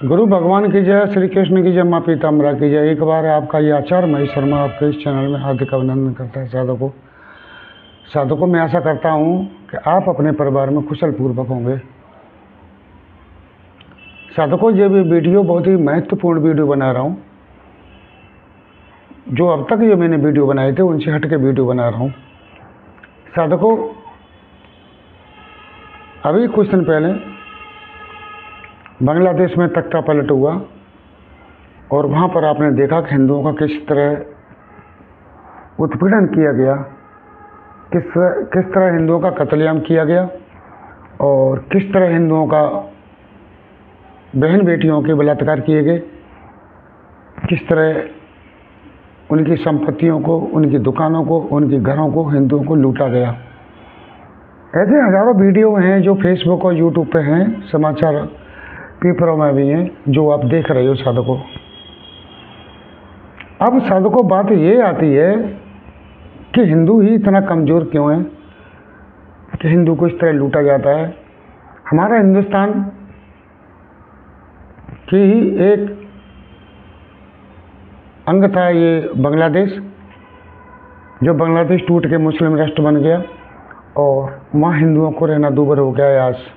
गुरु भगवान की जय, श्री कृष्ण की जय, माँ पीताम्बरा की जय। एक बार आपका ये आचार्य महेश शर्मा आपके इस चैनल में हार्दिक अभिनंदन करता है। साधकों मैं आशा करता हूँ कि आप अपने परिवार में कुशल पूर्वक होंगे। साधकों ये भी वीडियो बहुत ही महत्वपूर्ण वीडियो बना रहा हूँ। जो अब तक ये मैंने वीडियो बनाए थे उनसे हट के वीडियो बना रहा हूँ। साधकों अभी कुछ दिन पहले बांग्लादेश में तख्ता पलट हुआ और वहाँ पर आपने देखा कि हिंदुओं का किस तरह उत्पीड़न किया गया, किस तरह हिंदुओं का कत्लेआम किया गया और किस तरह हिंदुओं का बहन बेटियों के बलात्कार किए गए, किस तरह उनकी संपत्तियों को, उनकी दुकानों को, उनके घरों को हिंदुओं को लूटा गया। ऐसे हज़ारों वीडियो हैं जो फेसबुक और यूट्यूब पे हैं, समाचार पेपरों में भी हैं, जो आप देख रहे हो साधकों। अब साधकों बात ये आती है कि हिंदू ही इतना कमज़ोर क्यों है कि हिंदू को इस तरह लूटा जाता है। हमारा हिंदुस्तान की ही एक अंग था ये बांग्लादेश, जो बांग्लादेश टूट के मुस्लिम राष्ट्र बन गया और वहाँ हिंदुओं को रहना दूभर हो गया है। आज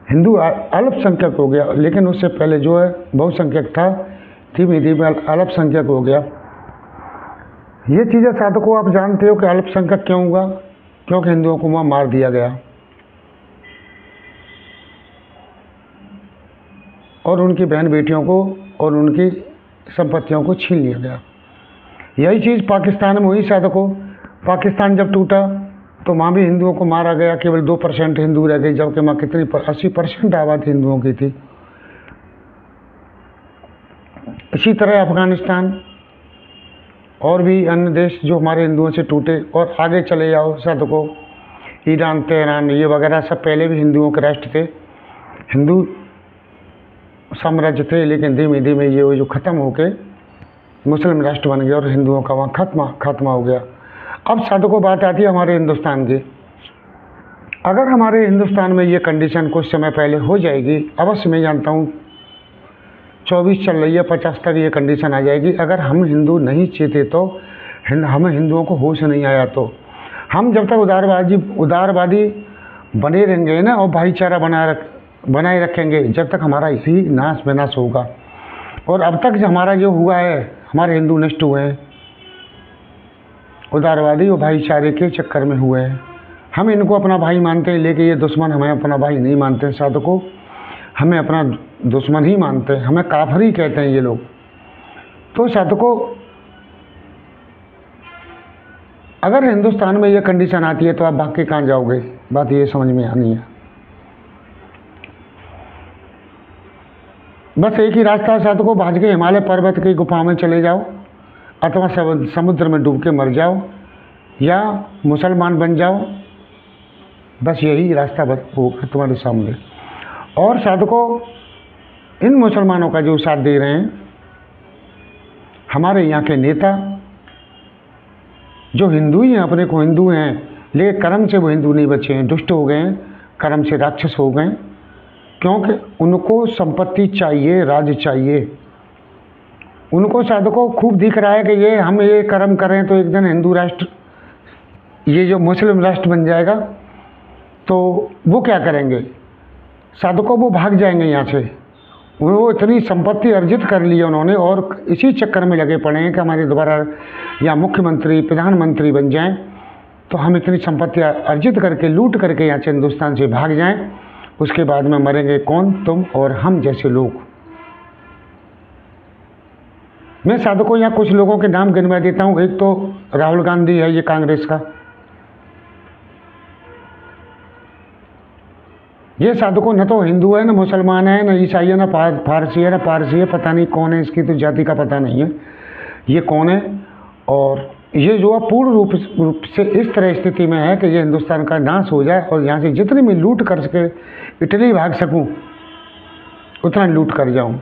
हिंदू अल्पसंख्यक हो गया, लेकिन उससे पहले जो है बहुसंख्यक था, धीमे धीमे अल्पसंख्यक हो गया। ये चीज़ें साधकों आप जानते हो कि अल्पसंख्यक क्यों हुआ? क्योंकि हिंदुओं को वहाँ मार दिया गया और उनकी बहन बेटियों को और उनकी संपत्तियों को छीन लिया गया। यही चीज़ पाकिस्तान में हुई साधकों। पाकिस्तान जब टूटा तो वहाँ भी हिंदुओं को मारा गया, केवल 2% हिंदू रह गए, जबकि वहाँ कितनी 80% आबादी हिंदुओं की थी। इसी तरह अफगानिस्तान और भी अन्य देश जो हमारे हिंदुओं से टूटे, और आगे चले जाओ साधकों, ईरान, तेहरान, ये वगैरह सब पहले भी हिंदुओं के राष्ट्र थे, हिंदू साम्राज्य थे, लेकिन धीमे धीमे ये जो ख़त्म होके मुस्लिम राष्ट्र बन गया और हिंदुओं का वहाँ खात्मा हो गया। अब साधकों बात आती है हमारे हिंदुस्तान की। अगर हमारे हिंदुस्तान में ये कंडीशन कुछ समय पहले हो जाएगी, अवश्य मैं जानता हूँ 24 चल रही है, 50 तक ये कंडीशन आ जाएगी। अगर हम हिंदू नहीं चेते तो, हम हिंदुओं को होश नहीं आया तो, हम जब तक उदारवादी बने रहेंगे ना और भाईचारा बनाए रखेंगे, जब तक हमारा ही नाश विनाश होगा। और अब तक जो हमारा जो हुआ है, हमारे हिंदू नष्ट हुए हैं, उदारवादी और भाईचारे के चक्कर में हुए हैं। हम इनको अपना भाई मानते हैं, लेकिन ये दुश्मन हमें अपना भाई नहीं मानते हैं साधकों, हमें अपना दुश्मन ही मानते हैं, हमें काफिर ही कहते हैं ये लोग। तो साधकों अगर हिंदुस्तान में ये कंडीशन आती है तो आप भाग के कहाँ जाओगे? बात ये समझ में आनी है। बस एक ही रास्ता है साधकों, भाग के हिमालय पर्वत की गुफा में चले जाओ, अथवा समुद्र में डूब के मर जाओ, या मुसलमान बन जाओ। बस यही रास्ता होगा तुम्हारे सामने। और साधकों इन मुसलमानों का जो साथ दे रहे हैं हमारे यहाँ के नेता, जो हिंदू ही हैं, अपने को हिंदू हैं, लेकिन कर्म से वो हिंदू नहीं बचे हैं, दुष्ट हो गए हैं, कर्म से राक्षस हो गए, क्योंकि उनको संपत्ति चाहिए, राज चाहिए। उनको साधकों खूब दिख रहा है कि ये हम ये कर्म करें तो एक दिन हिंदू राष्ट्र, ये जो मुस्लिम राष्ट्र बन जाएगा, तो वो क्या करेंगे साधकों? वो भाग जाएंगे यहाँ से। वो इतनी संपत्ति अर्जित कर ली है उन्होंने, और इसी चक्कर में लगे पड़े हैं कि हमारे दोबारा या मुख्यमंत्री, प्रधानमंत्री बन जाएं, तो हम इतनी संपत्ति अर्जित करके, लूट करके यहाँ से हिंदुस्तान से भाग जाएं। उसके बाद में मरेंगे कौन? तुम और हम जैसे लोग। मैं साधकों यहाँ कुछ लोगों के नाम गिनवा देता हूँ। एक तो राहुल गांधी है, ये कांग्रेस का। ये साधकों न तो हिंदू है, न मुसलमान है, न ईसाई है, न फारसी है, न पारसी है, पता नहीं कौन है, इसकी तो जाति का पता नहीं है ये कौन है। और ये जो है पूर्ण रूप से इस तरह स्थिति में है कि ये हिंदुस्तान का नाश हो जाए और यहाँ से जितनी मैं लूट कर सके, इटली भाग सकूँ उतना लूट कर जाऊँ।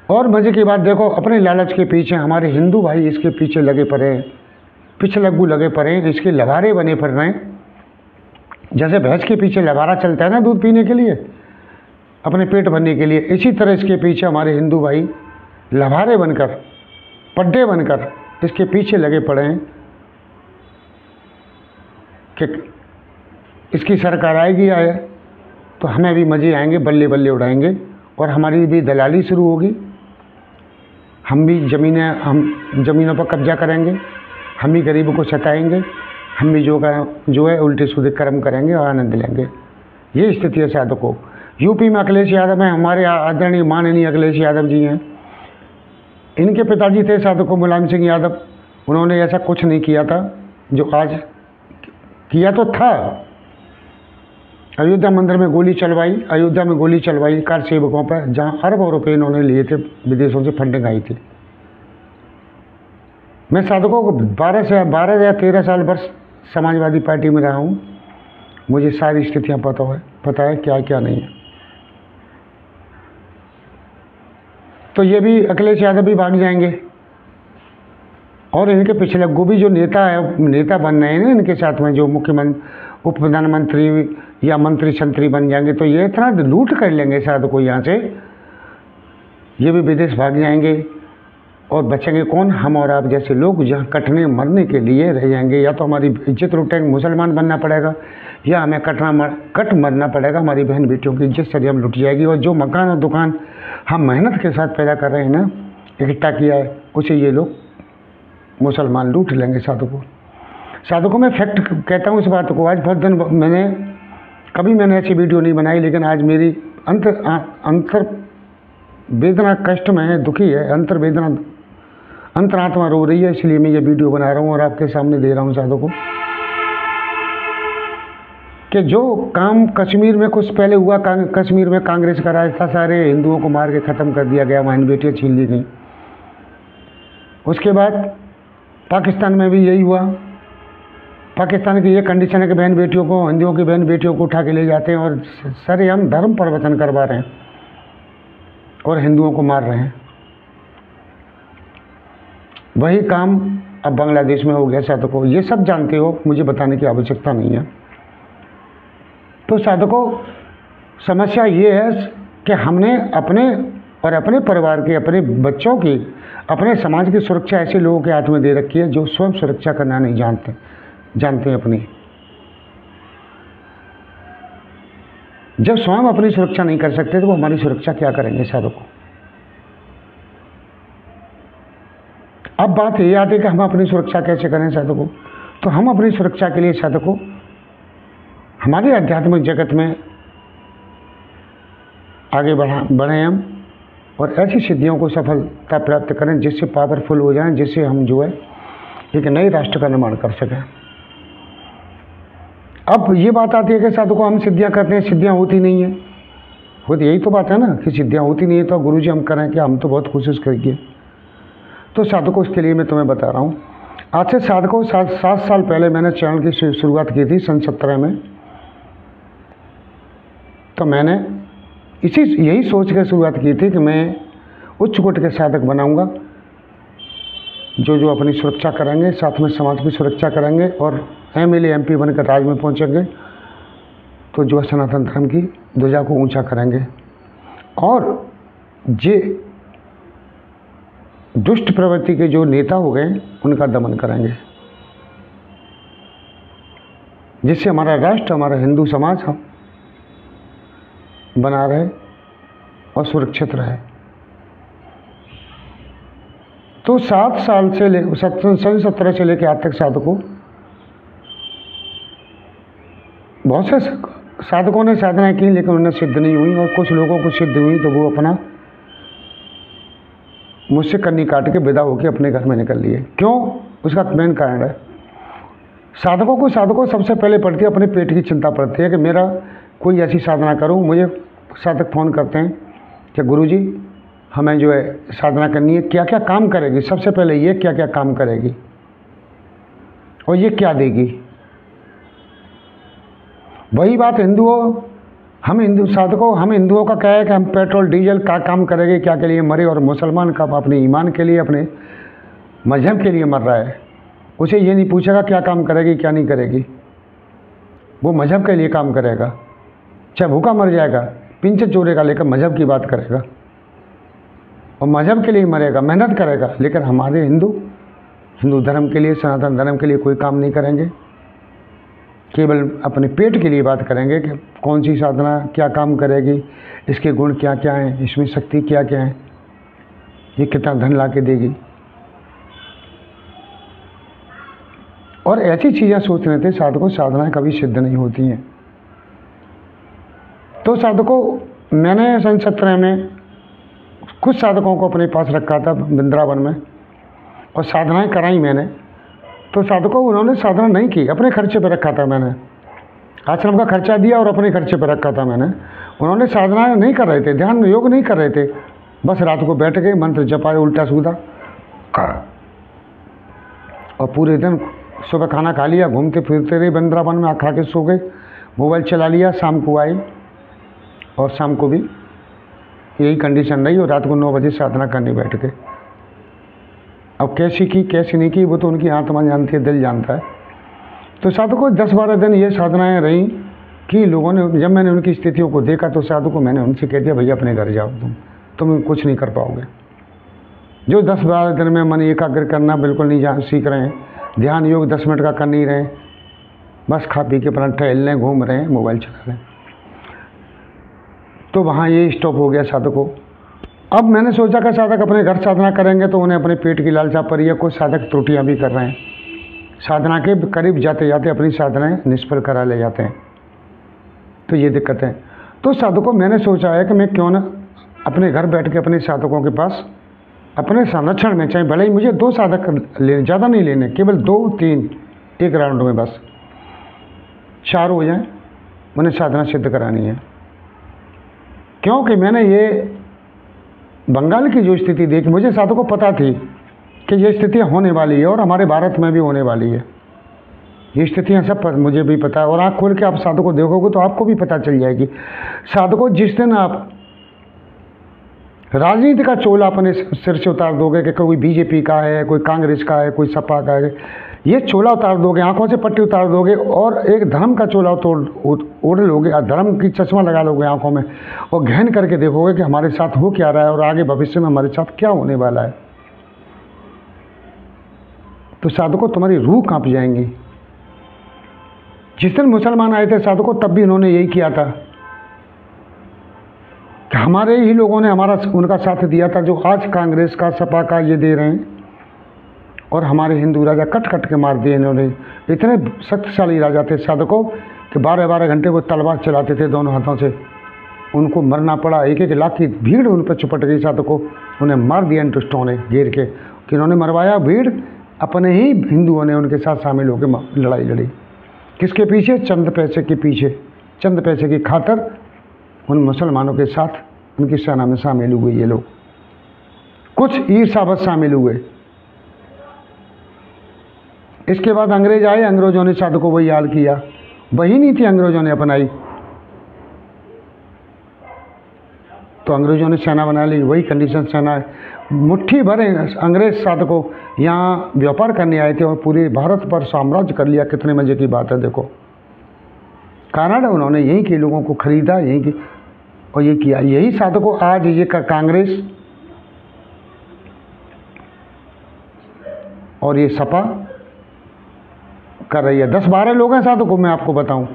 और मज़े की बात देखो, अपने लालच के पीछे हमारे हिंदू भाई इसके पीछे लगे पड़े हैं, पिछलग्गू लगे पड़े हैं, इसके लबारे बने फिर रहे हैं। जैसे भैंस के पीछे लबारा चलता है ना दूध पीने के लिए, अपने पेट भरने के लिए। इसी तरह इसके पीछे हमारे हिंदू भाई लभारे बनकर, पड्डे बनकर इसके पीछे लगे पड़े हैं कि इसकी सरकार आएगी आए तो हमें भी मज़े आएंगे, बल्ले बल्ले उड़ाएंगे और हमारी भी दलाली शुरू होगी। हम भी हम ज़मीनों पर कब्जा करेंगे, हम भी गरीबों को सताएंगे, हम भी जो है उल्टे सीधे कर्म करेंगे और आनंद लेंगे। ये स्थिति है साधकों। यूपी में अखिलेश यादव हैं, हमारे आदरणीय माननीय अखिलेश यादव जी हैं। इनके पिताजी थे साधकों मुलायम सिंह यादव, उन्होंने ऐसा कुछ नहीं किया था जो आज किया तो था। अयोध्या मंदिर में गोली चलवाई, अयोध्या में गोली चलवाई कार सेवकों पर, जहां अरबों रुपए इन्होंने लिए थे, विदेशों से फंडिंग आई थी। मैं साधकों को 12 या 13 साल वर्ष समाजवादी पार्टी में रहा हूं, मुझे सारी स्थितियां पता है क्या क्या नहीं है। तो ये भी अखिलेश यादव भी भाग जाएंगे और इनके पिछले गोभी जो नेता बन रहे हैं ना इनके साथ में, जो मुख्यमंत्री, उप प्रधानमंत्री या मंत्री संतरी बन जाएंगे, तो ये इतना लूट कर लेंगे साधकों यहाँ से, ये भी विदेश भाग जाएंगे और बचेंगे कौन? हम और आप जैसे लोग, जहाँ कटने मरने के लिए रह जाएंगे। या तो हमारी इज्जत लुटेंगे, मुसलमान बनना पड़ेगा, या हमें कट मरना पड़ेगा। हमारी बहन बेटियों की इज्जत सरियम लुट जाएगी और जो मकान और दुकान हम मेहनत के साथ पैदा कर रहे हैं ना, इकट्ठा किया है, उसे ये लोग मुसलमान लूट लेंगे साधकों में फैक्ट कहता हूँ इस बात को। आज बहुत दिन मैंने ऐसी वीडियो नहीं बनाई, लेकिन आज मेरी अंतर वेदना कष्ट में है, दुखी है, अंतरात्मा रो रही है, इसलिए मैं ये वीडियो बना रहा हूँ और आपके सामने दे रहा हूँ साधकों कि जो काम कश्मीर में कुछ पहले हुआ, कश्मीर में कांग्रेस का राज था, सारे हिंदुओं को मार के ख़त्म कर दिया गया, बहन बेटियाँ छीन ली गई। उसके बाद पाकिस्तान में भी यही हुआ। पाकिस्तान की ये कंडीशन है कि बहन बेटियों को, हिंदुओं की बहन बेटियों को उठा के ले जाते हैं और सरेआम धर्म परिवर्तन करवा रहे हैं और हिंदुओं को मार रहे हैं। वही काम अब बांग्लादेश में हो गया साधकों। ये सब जानते हो, मुझे बताने की आवश्यकता नहीं है। तो साधकों समस्या ये है कि हमने अपने परिवार के, अपने बच्चों की, अपने समाज की सुरक्षा ऐसे लोगों के हाथ में दे रखी है जो स्वयं सुरक्षा करना नहीं जानते हैं अपनी। जब स्वयं अपनी सुरक्षा नहीं कर सकते तो वो हमारी सुरक्षा क्या करेंगे साधकों? अब बात ये आती है कि हम अपनी सुरक्षा कैसे करें साधकों? तो हम अपनी सुरक्षा के लिए साधकों हमारे आध्यात्मिक जगत में आगे बढ़ें हम और ऐसी सिद्धियों को सफलता प्राप्त करें जिससे पावरफुल हो जाएं, जिससे हम जो है एक नए राष्ट्र का निर्माण कर सकें। अब ये बात आती है कि साधकों हम सिद्धियां करते हैं, सिद्धियां होती नहीं है। होती यही तो बात है ना कि सिद्धियां होती नहीं है, तो गुरुजी हम करें कि हम तो बहुत कोशिश करेंगे। तो साधकों इसके लिए मैं तुम्हें बता रहा हूँ। आज से साधकों 7 साल पहले मैंने चैनल की शुरुआत की थी, सन 17 में। तो मैंने यही सोच कर शुरुआत की थी कि मैं उच्च कोटि के साधक बनाऊंगा, जो अपनी सुरक्षा करेंगे, साथ में समाज की सुरक्षा करेंगे और MLA MP बनकर राज में पहुंचेंगे तो जो सनातन धर्म की ध्वजा को ऊंचा करेंगे और जे दुष्ट प्रवृत्ति के जो नेता हो गए उनका दमन करेंगे, जिससे हमारा राष्ट्र, हमारा हिंदू समाज हम बना रहे और सुरक्षित रहे। तो 7 साल से सन 17 से लेकर आज तक साधकों, बहुत से साधकों ने साधना की लेकिन उन्हें सिद्ध नहीं हुई और कुछ लोगों को सिद्ध हुई तो वो अपना मुझसे कन्नी काट के विदा होकर अपने घर में निकल लिए। क्यों? उसका मेन कारण है साधकों सबसे पहले पड़ती है अपने पेट की चिंता पड़ती है कि मेरा कोई ऐसी साधना करूं। मुझे साधक फ़ोन करते हैं कि गुरुजी हमें जो है साधना करनी है, क्या क्या काम करेगी? सबसे पहले ये क्या क्या काम करेगी और ये क्या देगी? वही बात हम हिंदुओं का क्या है कि हम पेट्रोल डीजल का काम करेंगे, क्या के लिए मरे, और मुसलमान का अपने ईमान के लिए, अपने मजहब के लिए मर रहा है। उसे ये नहीं पूछेगा क्या काम करेगी क्या नहीं करेगी, वो मजहब के लिए काम करेगा, चाहे भूखा मर जाएगा पिंच चोरेगा लेकर मजहब की बात करेगा और मजहब के लिए मरेगा, मेहनत करेगा, लेकिन हमारे हिंदू धर्म के लिए, सनातन धर्म के लिए कोई काम नहीं करेंगे। केवल अपने पेट के लिए बात करेंगे कि कौन सी साधना क्या काम करेगी, इसके गुण क्या क्या हैं, इसमें शक्ति क्या क्या है, ये कितना धन ला के देगी, और ऐसी चीज़ें सोच रहे थे। साधकों, साधनाएं कभी सिद्ध नहीं होती हैं। तो साधकों, मैंने सन 17 में कुछ साधकों को अपने पास रखा था वृंदावन में और साधनाएं कराई मैंने। तो साधकों, उन्होंने साधना नहीं की, अपने खर्चे पर रखा था मैंने, आश्रम का खर्चा दिया और अपने खर्चे पर रखा था मैंने। उन्होंने साधनाएं नहीं कर रहे थे, ध्यान योग नहीं कर रहे थे, बस रात को बैठ गए, मंत्र जपाए, उल्टा सीधा, और पूरे दिन सुबह खाना खा लिया, घूमते फिरते रहे वृंदावन में, खा के सो गए, मोबाइल चला लिया, शाम को आए और शाम को भी यही कंडीशन रही और रात को 9 बजे साधना करने बैठ गए। अब कैसी की कैसी नहीं की वो तो उनकी आत्मा जानती है, दिल जानता है। तो साधकों, 10-12 दिन ये साधनाएं रहीं कि लोगों ने, जब मैंने उनकी स्थितियों को देखा तो साधकों, मैंने उनसे कह दिया, भैया अपने घर जाओ, तुम कुछ नहीं कर पाओगे। जो 10-12 दिन में मन एकाग्र करना बिल्कुल नहीं सीख रहे हैं, ध्यान योग 10 मिनट का कर नहीं रहे, बस खा पी के अपना टहल रहे, घूम रहे हैं, मोबाइल चला रहे हैं, तो वहाँ ये स्टॉप हो गया साधकों। अब मैंने सोचा कि साधक अपने घर साधना करेंगे तो उन्हें अपने पेट की लालसा पर, या कुछ साधक त्रुटियाँ भी कर रहे हैं, साधना के करीब जाते जाते अपनी साधनाएं निष्फल करा ले जाते हैं, तो ये दिक्कत है। तो साधकों, मैंने सोचा है कि मैं क्यों ना अपने घर बैठ के अपने साधकों के पास अपने संरक्षण में, चाहे भले ही मुझे 2 साधक लेने, ज़्यादा नहीं लेने, केवल 2-3 एक राउंड में बस 4 हो जाएं, उन्हें साधना सिद्ध करानी है। क्योंकि मैंने ये बंगाल की जो स्थिति देखी, मुझे साधकों को पता थी कि ये स्थितियाँ होने वाली है और हमारे भारत में भी होने वाली है। ये स्थितियाँ सब मुझे भी पता है, और आँख खोल के आप साधकों को देखोगे तो आपको भी पता चल जाएगी। साधकों, जिस दिन आप राजनीति का चोला अपने सिर से उतार दोगे कि कोई बीजेपी का है, कोई कांग्रेस का है, कोई सपा का है, ये चोला उतार दोगे, आंखों से पट्टी उतार दोगे और एक धर्म का चोला ओढ़ लोगे, धर्म की चश्मा लगा लोगे आंखों में, और गहन करके देखोगे कि हमारे साथ हो क्या रहा है और आगे भविष्य में हमारे साथ क्या होने वाला है, तो साधकों, तुम्हारी रूह कांप जाएंगी। जिस दिन मुसलमान आए थे साधकों, तब भी इन्होंने यही किया था कि हमारे ही लोगों ने उनका साथ दिया था, जो आज कांग्रेस का, सपा का ये दे रहे हैं, और हमारे हिंदू राजा कट कट के मार दिए इन्होंने। इतने शक्तिशाली राजा थे साधकों कि 12-12 घंटे वो तलवार चलाते थे दोनों हाथों से, उनको मरना पड़ा, 1-1 लाख की भीड़ उन पर चुपट गई साधकों, उन्हें मार दिया इन दुष्टों ने घेर के, कि इन्होंने मरवाया, भीड़ अपने ही हिंदुओं ने उनके साथ शामिल होकर लड़ाई लड़ी। किसके पीछे? चंद पैसे के पीछे, चंद पैसे की खातर उन मुसलमानों के साथ उनकी सेना में शामिल हुए ये लोग, कुछ ईर्ष्यावश शामिल हुए। इसके बाद अंग्रेज आए, अंग्रेजों ने साधकों वही हाल किया, वही नीति अंग्रेजों ने अपनाई, तो अंग्रेजों ने सेना बना ली, वही कंडीशन सेना है। मुट्ठी भर अंग्रेज साधकों यहाँ व्यापार करने आए थे और पूरे भारत पर साम्राज्य कर लिया। कितने मजे की बात है, देखो कनाडा उन्होंने यहीं के लोगों को खरीदा, यहीं की और ये किया। यही साधकों आज ये कांग्रेस और ये सपा कर रही है। 10-12 लोग हैं साधकों, मैं आपको बताऊं,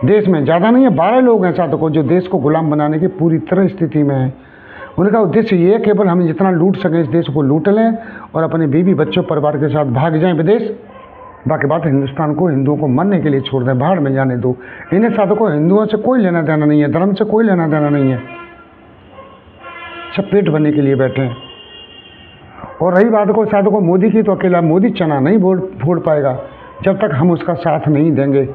देश में ज़्यादा नहीं है, 12 लोग हैं साधकों जो देश को गुलाम बनाने की पूरी तरह स्थिति में है। उनका उद्देश्य ये है केवल हम जितना लूट सकें इस देश को लूट लें और अपने बीवी बच्चों परिवार के साथ भाग जाएं विदेश, बाकी बात हिंदुस्तान को, हिंदुओं को मरने के लिए छोड़ दें, बाहर में जाने दो। इन्हें साधकों हिंदुओं से कोई लेना देना नहीं है, धर्म से कोई लेना देना नहीं है, सब पेट भरने के लिए बैठे हैं। और रही बात को साधकों मोदी की, तो अकेला मोदी चना नहीं फोड़ पाएगा जब तक हम उसका साथ नहीं देंगे।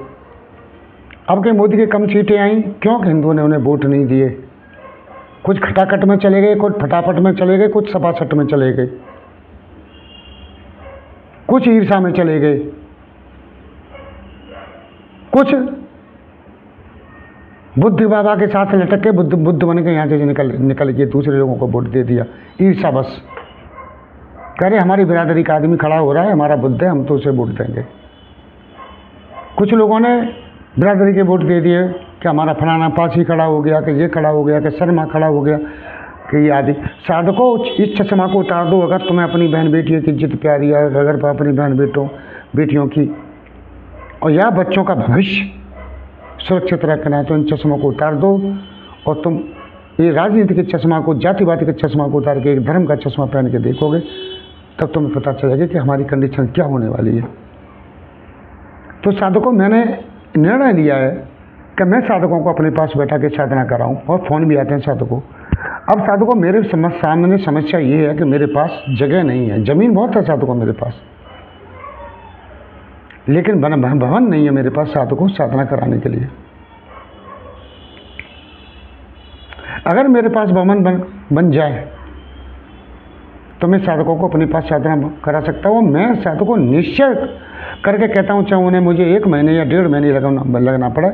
अब के मोदी के कम सीटें आई क्योंकि हिंदुओं ने उन्हें वोट नहीं दिए। कुछ खटाखट में चले गए, कुछ फटाफट में चले गए, कुछ सपासट में चले गए, कुछ ईर्षा में चले गए, कुछ बुद्ध बाबा के साथ लटक के बुद्ध बन के यहाँ से निकल के दूसरे लोगों को वोट दे दिया। ईर्षा बस, कह रहे हमारी बिरादरी का आदमी खड़ा हो रहा है, हमारा बुद्ध है, हम तो उसे वोट देंगे। कुछ लोगों ने बिरादरी के वोट दे दिए कि हमारा फलाना पासी खड़ा हो गया, कि ये खड़ा हो गया, कि शर्मा खड़ा हो गया, कि ये आदि। साधकों इस चश्मा को उतार दो। अगर तुम्हें अपनी बहन बेटियों की इज्जत प्यारी है, अगर अपनी बहन बेटियों की और या बच्चों का भविष्य सुरक्षित रखना है तो इन चश्मों को उतार दो। और तुम ये राजनीति के चश्मा को, जातिवादी के चश्मा को उतार के एक धर्म का चश्मा पहन के देखोगे, तब तुम्हें पता चलेगा कि हमारी कंडीशन क्या होने वाली है। तो साधकों, मैंने निर्णय लिया है कि मैं साधकों को अपने पास बैठा के साधना कराऊं, और फ़ोन भी आते हैं साधकों। अब साधकों, मेरे सामने समस्या ये है कि मेरे पास जगह नहीं है। ज़मीन बहुत है साधकों मेरे पास, लेकिन भवन नहीं है मेरे पास साधकों साधना कराने के लिए। अगर मेरे पास भवन बन जाए तो मैं साधकों को अपने पास साधना करा सकता हूँ। मैं साधकों निश्चय करके कहता हूँ, चाहे उन्हें मुझे 1 महीने या 1.5 महीने लगना पड़े,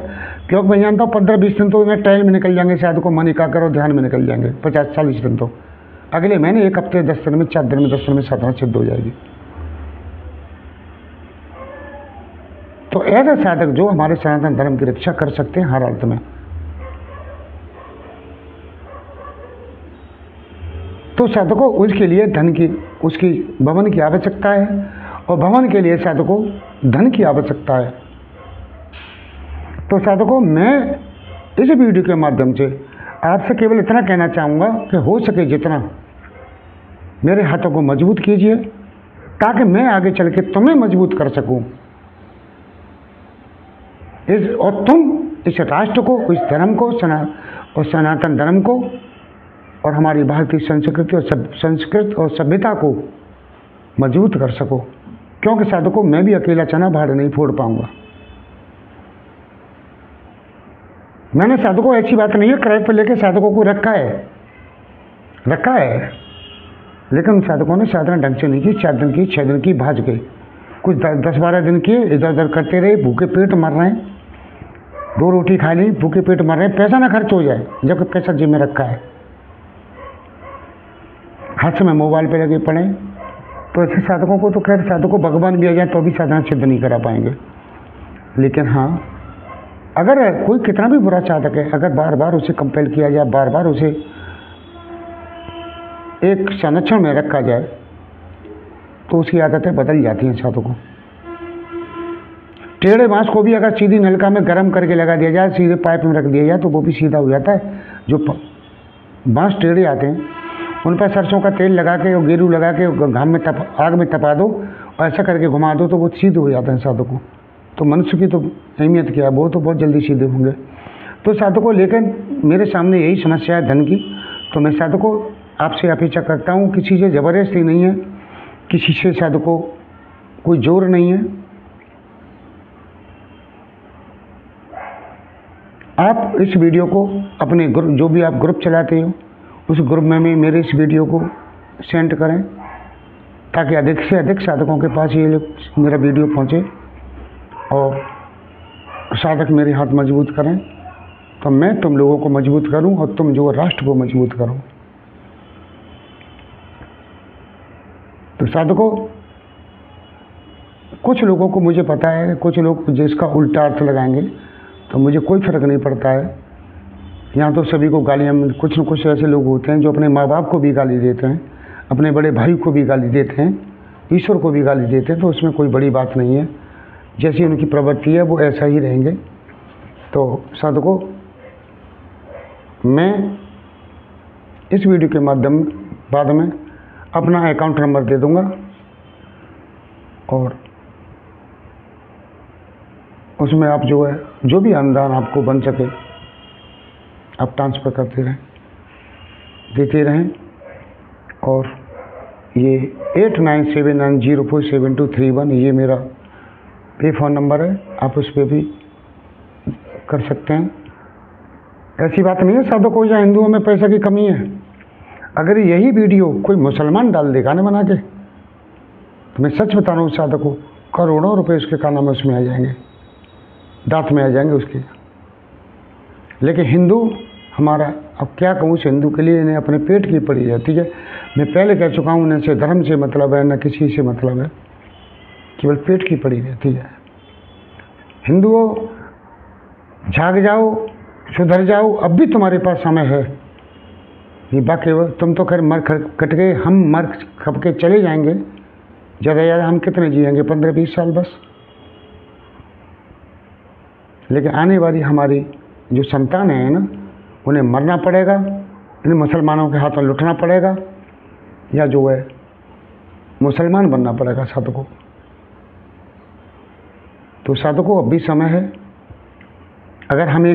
क्योंकि मैं जानता हूँ 15-20 दिन तो मैं ट्रायल में निकल जाएंगे, साधकों मन एकाग्र और ध्यान में निकल जाएंगे। 50-40 दिन तो अगले महीने 1 हफ्ते 10 दिन में, 4 दिन में, 10 दिन में साधना सिद्ध हो जाएगी। तो ऐसे साधक जो हमारे सनातन धर्म की रक्षा कर सकते हैं हर हालत में। तो साधकों उसके लिए उसकी भवन की आवश्यकता है, और भवन के लिए साधकों धन की आवश्यकता है। तो साधकों, मैं इस वीडियो के माध्यम से आपसे केवल इतना कहना चाहूँगा कि हो सके जितना मेरे हाथों को मजबूत कीजिए, ताकि मैं आगे चल के तुम्हें मजबूत कर सकूँ, और तुम इस राष्ट्र को, इस धर्म को, और सनातन धर्म को, और हमारी भारतीय संस्कृति और सभ्यता को मजबूत कर सको। क्योंकि साधकों, मैं भी अकेला चना भाड़ नहीं फोड़ पाऊंगा। मैंने साधकों, ऐसी बात नहीं है किराए पर लेके साधकों को रखा है, लेकिन उन साधकों ने साधना ढंग से नहीं की। 4 दिन की, 6 दिन की, भाज गए। कुछ 10-12 दिन किए, इधर उधर करते रहे, भूखे पेट मर रहे हैं। 2 रोटी खा ली, भूखे पेट मर रहे हैं, पैसा ना खर्च हो जाए, जबकि पैसा जेब में रखा है, हाथ में मोबाइल पे लगे पड़े। तो ऐसे साधकों को तो खैर, साधकों भगवान भी आ जाए तो भी साधना सिद्ध नहीं करा पाएंगे। लेकिन हाँ, अगर कोई कितना भी बुरा साधक है, अगर बार बार उसे कंपेल किया जाए, बार बार उसे एक संरक्षण में रखा जाए, तो उसकी आदतें बदल जाती हैं साधकों। टेढ़े बांस को भी अगर सीधी नलका में गर्म करके लगा दिया जाए, सीधे पाइप में रख दिया जाए, तो वो भी सीधा हो जाता है। जो बांस टेढ़े आते हैं उन पर सरसों का तेल लगा के और गेरू लगा के घाम में आग में तपा दो, और ऐसा करके घुमा दो, तो वो सीधे हो जाते हैं साधकों। तो मनुष्य की तो अहमियत क्या है, वो तो बहुत जल्दी सीधे होंगे। तो साधकों, लेकिन मेरे सामने यही समस्या है धन की। तो मैं साधकों आपसे अपेक्षा करता हूँ, किसी से ज़बरदस्ती नहीं है, किसी से साधकों कोई जोर नहीं है। आप इस वीडियो को अपने ग्रुप, जो भी आप ग्रुप चलाते हो, उस ग्रुप में मेरे इस वीडियो को सेंड करें, ताकि अधिक से अधिक साधकों के पास ये मेरा वीडियो पहुंचे, और साधक मेरे हाथ मजबूत करें, तो मैं तुम लोगों को मजबूत करूं, और तुम जो राष्ट्र को मजबूत करो। तो साधकों, कुछ लोगों को मुझे पता है, कुछ लोग जिसका उल्टा अर्थ लगाएंगे, तो मुझे कोई फ़र्क नहीं पड़ता है। यहाँ तो सभी को गालियाँ, कुछ न कुछ ऐसे लोग होते हैं जो अपने माँ बाप को भी गाली देते हैं, अपने बड़े भाई को भी गाली देते हैं, ईश्वर को भी गाली देते हैं। तो उसमें कोई बड़ी बात नहीं है, जैसी उनकी प्रवृत्ति है वो ऐसा ही रहेंगे। तो साधकों, मैं इस वीडियो के माध्यम बाद में अपना अकाउंट नंबर दे दूँगा, और उसमें आप जो है, जो भी अनुदान आपको बन सके, आप ट्रांसफ़र करते रहें, देते रहें। और ये 8979047231 ये मेरा पे फ़ोन नंबर है, आप उस पर भी कर सकते हैं। ऐसी बात नहीं है साधकों या हिंदुओं में पैसा की कमी है। अगर यही वीडियो कोई मुसलमान डाल देगा ना बना के, तो मैं सच बता रहा हूँ साधकों, करोड़ों रुपए उसके खाना में उसमें आ जाएंगे, दांत में आ जाएंगे उसके। लेकिन हिंदू हमारा, अब क्या कहूँ, उस हिंदू के लिए इन्हें अपने पेट की पड़ी रहती है। मैं पहले कह चुका हूँ, इन्हें से धर्म से मतलब है, न किसी से मतलब है, केवल पेट की पड़ी रहती है। हिंदुओं, जाग जाओ, सुधर जाओ, अब भी तुम्हारे पास समय है। ये बाकी तुम तो खैर मर कट गए, हम मर खप के चले जाएंगे। ज़्यादा ज़्यादा हम कितने जिएंगे, 15-20 साल बस। लेकिन आने वाली हमारी जो संतान है ना, उन्हें मरना पड़ेगा, इन मुसलमानों के हाथों लुटना पड़ेगा, या जो है मुसलमान बनना पड़ेगा साधकों। तो साधकों अब भी समय है। अगर हम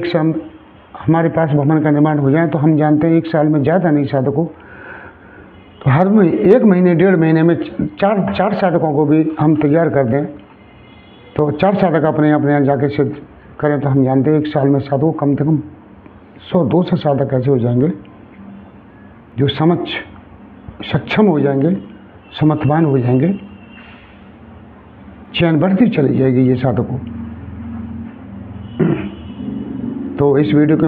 हमारे पास भवन का निर्माण हो जाए तो हम जानते हैं 1 साल में, ज़्यादा नहीं साधकों, तो हर 1 महीने 1.5 महीने में 4 साधकों को भी हम तैयार कर दें, तो 4 साधक अपने यहाँ जाके सिद्ध करें, तो हम जानते हैं 1 साल में साधकों कम से कम 100-200 साधक ऐसे हो जाएंगे जो सक्षम हो जाएंगे, समर्थवान हो जाएंगे। चैन बढ़ती चली जाएगी ये साधकों। तो इस वीडियो के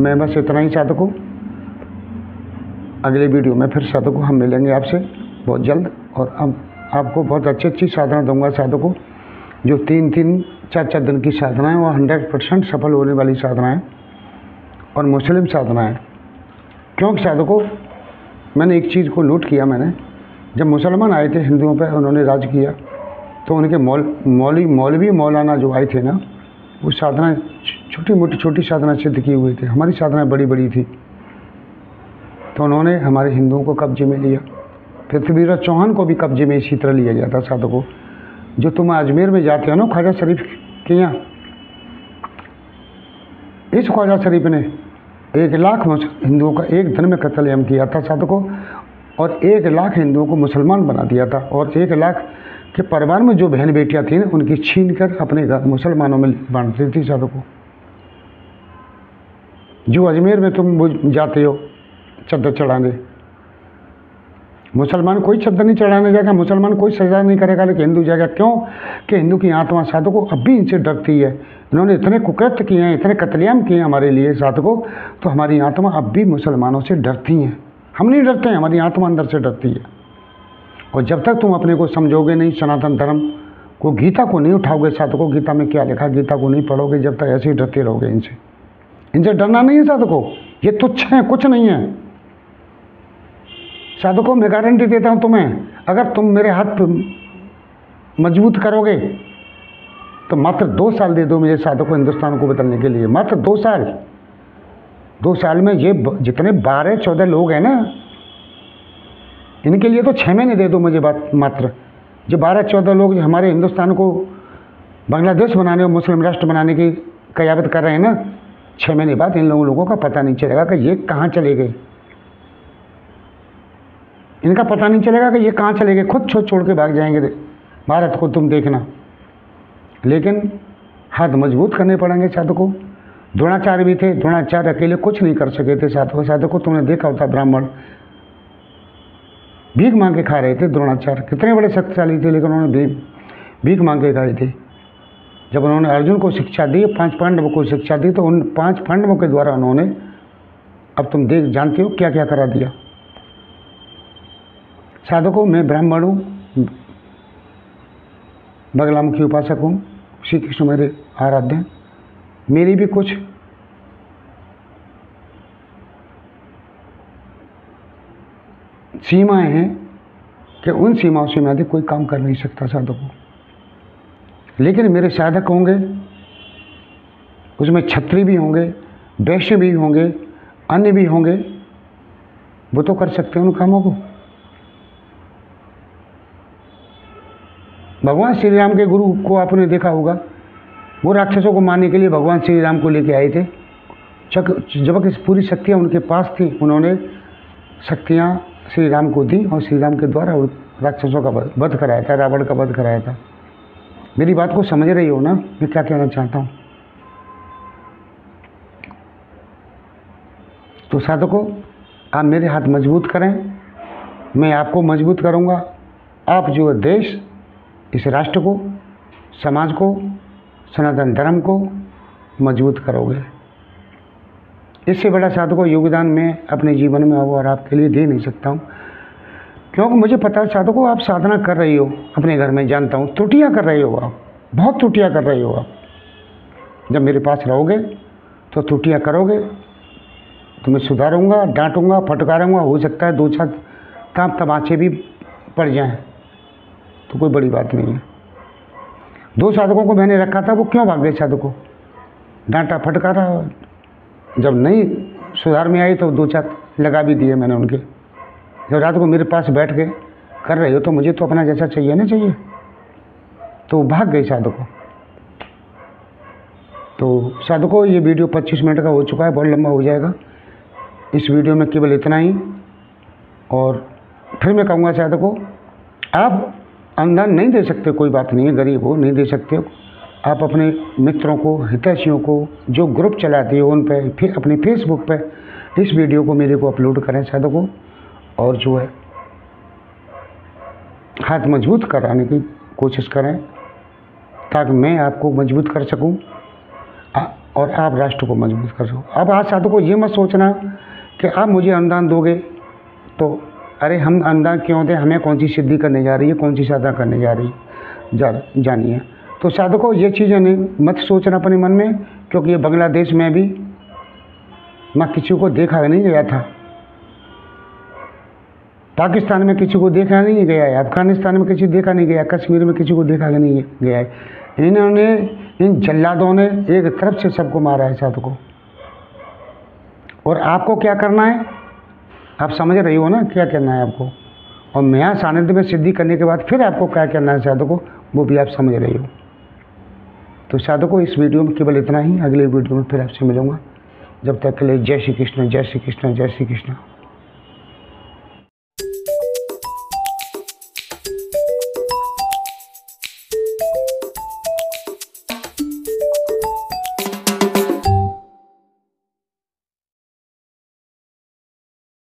मैं बस इतना ही साधकों। अगले वीडियो में फिर साधकों हम मिलेंगे आपसे बहुत जल्द, और अब आपको बहुत अच्छी साधना दूंगा साधकों, जो 3-3, 4-4 दिन की साधनाएं और 100% सफल होने वाली साधनाएं और मुस्लिम साधनाएं। क्योंकि साधकों मैंने एक चीज़ को नोट किया, मैंने जब मुसलमान आए थे हिंदुओं पर, उन्होंने राज किया, तो उनके मौलवी मौलाना जो आए थे ना, वो साधना छोटी साधना सिद्ध किए हुए थे। हमारी साधनाएं बड़ी बड़ी थी, तो उन्होंने हमारे हिंदुओं को कब्जे में लिया। पृथ्वीराज चौहान को भी कब्जे में इसी तरह लिया गया था साधकों। जो तुम अजमेर में जाते हो ना ख्वाजा शरीफ के यहाँ, इस ख्वाजा शरीफ ने 1 लाख हिंदुओं का एक दिन में कत्लेआम किया था साधकों, और 1 लाख हिंदुओं को मुसलमान बना दिया था, और 1 लाख के परिवार में जो बहन बेटियां थी ना, उनकी छीन कर अपने घर मुसलमानों में बांटती थी साधकों। जो अजमेर में तुम जाते हो चद्दर चढ़ाने, मुसलमान कोई चद्दर नहीं चढ़ाने जाएगा, मुसलमान कोई सजा नहीं करेगा, लेकिन हिंदू जाएगा। क्यों कि हिंदू की आत्मा साधकों अब भी इनसे डरती है। इन्होंने इतने कुकृत्य किए हैं, इतने कत्लेआम किए हैं हमारे लिए साधकों, तो हमारी आत्मा अब भी मुसलमानों से डरती हैं। हम नहीं डरते हैं, हमारी आत्मा अंदर से डरती है। और जब तक तुम अपने को समझोगे नहीं, सनातन धर्म को, गीता को नहीं उठाओगे साधकों, गीता में क्या लिखा, गीता को नहीं पढ़ोगे, जब तक ऐसे ही डरते रहोगे इनसे डरना नहीं है साधकों। ये तुच्छ है, कुछ नहीं है साधकों। मैं गारंटी देता हूं तुम्हें, अगर तुम मेरे हाथ मजबूत करोगे तो मात्र 2 साल दे दो मुझे साधकों हिंदुस्तान को बदलने के लिए, मात्र 2 साल। 2 साल में ये जितने 12-14 लोग हैं ना, इनके लिए तो 6 महीने दे दो मुझे बात मात्र। जो 12-14 लोग हमारे हिंदुस्तान को बांग्लादेश बनाने और मुस्लिम राष्ट्र बनाने की कयावत कर रहे हैं ना, 6 महीने बाद इन लोगों का पता नहीं चलेगा कि ये कहाँ चले गए। इनका पता नहीं चलेगा कि ये कहाँ चले गए, खुद छोड़ के भाग जाएंगे भारत को, तुम देखना। लेकिन हाथ मजबूत करने पड़ेंगे साधकों। द्रोणाचार्य भी थे, द्रोणाचार्य अकेले कुछ नहीं कर सके थे साधकों। तुमने देखा होता ब्राह्मण भीख मांग के खा रहे थे। द्रोणाचार्य कितने बड़े शक्तिशाली थे, लेकिन उन्होंने भीख मांग के खाए थे। जब उन्होंने अर्जुन को शिक्षा दी, 5 पांडवों को शिक्षा दी, तो उन 5 पांडवों के द्वारा उन्होंने, अब तुम जानते हो क्या क्या करा दिया साधकों। मैं ब्राह्मण हूँ, बगलामुखी उपासक हूँ, श्री कृष्ण मेरे आराध्य हैं। मेरी भी कुछ सीमाएं हैं कि उन सीमाओं से मैं अधिक कोई काम कर नहीं सकता साधकों। लेकिन मेरे साधक होंगे, उसमें क्षत्रिय भी होंगे, वैश्य भी होंगे, अन्य भी होंगे, वो तो कर सकते हैं उन कामों को। भगवान श्री राम के गुरु को आपने देखा होगा, वो राक्षसों को मारने के लिए भगवान श्री राम को लेके आए थे। जबकि पूरी शक्तियाँ उनके पास थी, उन्होंने शक्तियाँ श्री राम को दी और श्री राम के द्वारा राक्षसों का वध कराया था, रावण का वध कराया था। मेरी बात को समझ रही हो ना, मैं क्या कहना चाहता हूँ। तो साधकों, आप मेरे हाथ मजबूत करें, मैं आपको मजबूत करूँगा। आप जो देश, इस राष्ट्र को, समाज को, सनातन धर्म को मजबूत करोगे। इससे बड़ा साधकों योगदान मैं अपने जीवन में और आपके लिए दे नहीं सकता हूँ। क्योंकि मुझे पता है साधकों, आप साधना कर रही हो अपने घर में, जानता हूँ त्रुटियाँ कर रहे हो, आप बहुत त्रुटियाँ कर रहे हो। आप जब मेरे पास रहोगे तो त्रुटियाँ करोगे तो मैं सुधारूंगा, डांटूंगा, फटकारूंगा। हो सकता है 2-4 तमाचे भी पड़ जाएं, तो कोई बड़ी बात नहीं है। 2 साधकों को मैंने रखा था, वो क्यों भाग गए साधकों? डांटा, फटकारा, जब नहीं सुधार में आई तो 2-4 लगा भी दिए मैंने उनके। जब रात को मेरे पास बैठ के कर रहे हो तो मुझे तो अपना जैसा चाहिए ना चाहिए, तो भाग गए साधकों। तो साधकों, ये वीडियो 25 मिनट का हो चुका है, बहुत लंबा हो जाएगा। इस वीडियो में केवल इतना ही। और फिर मैं कहूँगा साधकों, आप अनुदान नहीं दे सकते, कोई बात नहीं है, गरीब हो नहीं दे सकते हो, आप अपने मित्रों को, हितैषियों को, जो ग्रुप चलाते हो उन पे, फिर अपने फेसबुक पे इस वीडियो को मेरे को अपलोड करें साधकों। और जो है हाथ मजबूत कराने की कोशिश करें, ताकि मैं आपको मजबूत कर सकूं और आप राष्ट्र को मजबूत कर सको। अब आज साधकों ये मत सोचना कि आप मुझे अनुदान दोगे तो अरे हम अनुदान क्यों दें, हमें कौन सी सिद्धि करने जा रही है, कौन सी साधना करने जा रही है, जानिए। तो साधकों, ये चीज़ें नहीं मत सोचना अपने मन में, क्योंकि ये बांग्लादेश में भी मैं किसी को देखा नहीं गया था, पाकिस्तान में किसी को देखा नहीं गया है, अफगानिस्तान में किसी देखा नहीं गया, कश्मीर में किसी को देखा नहीं गया है। इन्होंने, इन जल्लादों ने एक तरफ से सबको मारा है साधकों। और आपको क्या करना है, आप समझ रही हो ना क्या करना है आपको, और मैं सानिध्य में सिद्धि करने के बाद फिर आपको क्या करना है साधकों, वो भी आप समझ रही हो। तो साधकों, इस वीडियो में केवल इतना ही। अगले वीडियो में फिर आपसे मिलूंगा। जब तक के लिए जय श्री कृष्ण, जय श्री कृष्ण, जय श्री कृष्ण।